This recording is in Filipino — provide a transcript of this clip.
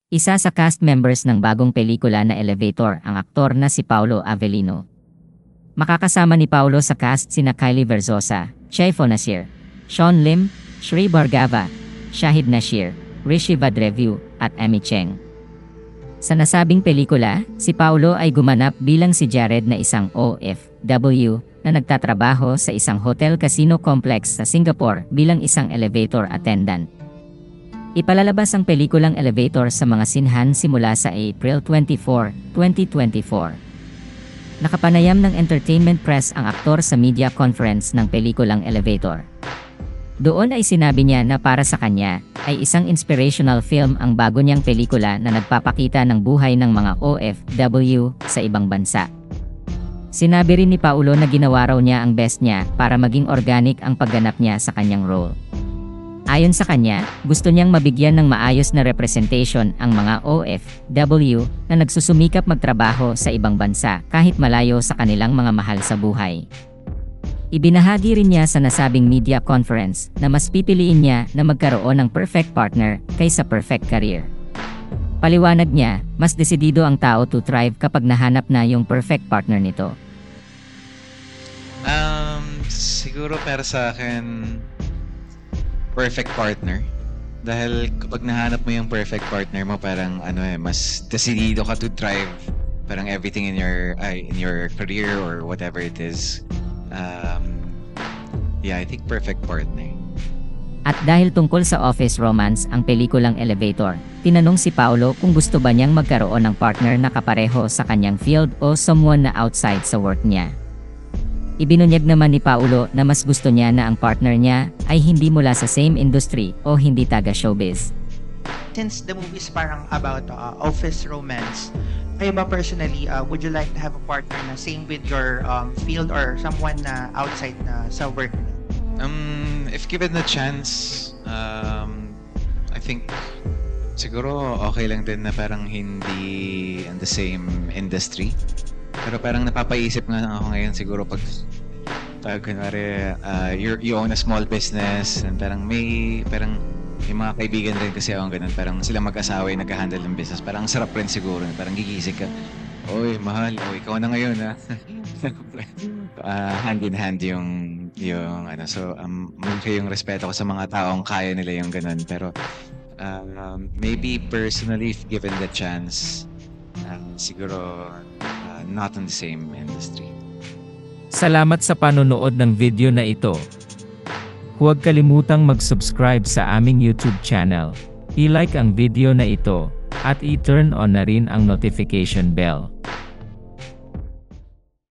Isa sa cast members ng bagong pelikula na Elevator ang aktor na si Paulo Avellino. Makakasama ni Paulo sa cast sina Kylie Verzosa, Shaifo Nasir, Sean Lim, Shri Bhargava, Shahid Nashir, Rishi Vadrevyu, at Amy Cheng. Sa nasabing pelikula, si Paulo ay gumanap bilang si Jared na isang OFW na nagtatrabaho sa isang hotel casino complex sa Singapore bilang isang elevator attendant. Ipalalabas ang pelikulang Elevator sa mga sinhan simula sa April 24, 2024. Nakapanayam ng entertainment press ang aktor sa media conference ng pelikulang Elevator. Doon ay sinabi niya na para sa kanya ay isang inspirational film ang bago niyang pelikula na nagpapakita ng buhay ng mga OFW sa ibang bansa. Sinabi rin ni Paulo na ginawa raw niya ang best niya para maging organic ang pagganap niya sa kanyang role. Ayon sa kanya, gusto niyang mabigyan ng maayos na representation ang mga OFW na nagsusumikap magtrabaho sa ibang bansa kahit malayo sa kanilang mga mahal sa buhay. Ibinahagi rin niya sa nasabing media conference na mas pipiliin niya na magkaroon ng perfect partner kaysa perfect career. Paliwanag niya, mas desidido ang tao to thrive kapag nahanap na yung perfect partner nito. Siguro para sa akin, perfect partner. Dahil kapag nahanap mo yung perfect partner mo, parang mas decidido ka to thrive. Parang everything in your career or whatever it is. I think perfect partner. At dahil tungkol sa office romance ang pelikulang Elevator, tinanong si Paulo kung gusto ba niyang magkaroon ng partner na kapareho sa kanyang field o someone na outside sa work niya. Ibinunyag naman ni Paulo na mas gusto niya na ang partner niya ay hindi mula sa same industry o hindi taga-showbiz. Since the movie is parang about office romance, kayo ba personally, would you like to have a partner na same with your field or someone na outside na sa work? If given the chance, I think siguro okay lang din na parang hindi in the same industry. Pero parang napapaisip nga ako ngayon siguro pag kunwari you own a small business and parang may mga kaibigan rin kasi ako ganun, parang sila mag-asawa yung nag-handle ng business, parang sarap rin siguro, parang gigising ka, oy mahal, ikaw na ngayon ha. Hand in hand yung so malaki yung respeto ko sa mga taong kaya nila yung ganun, pero maybe personally if given the chance, siguro not in the same industry. Salamat sa panonood ng video na ito. Huwag kalimutang mag-subscribe sa aming YouTube channel, i-like ang video na ito, at i-turn on na rin ang notification bell.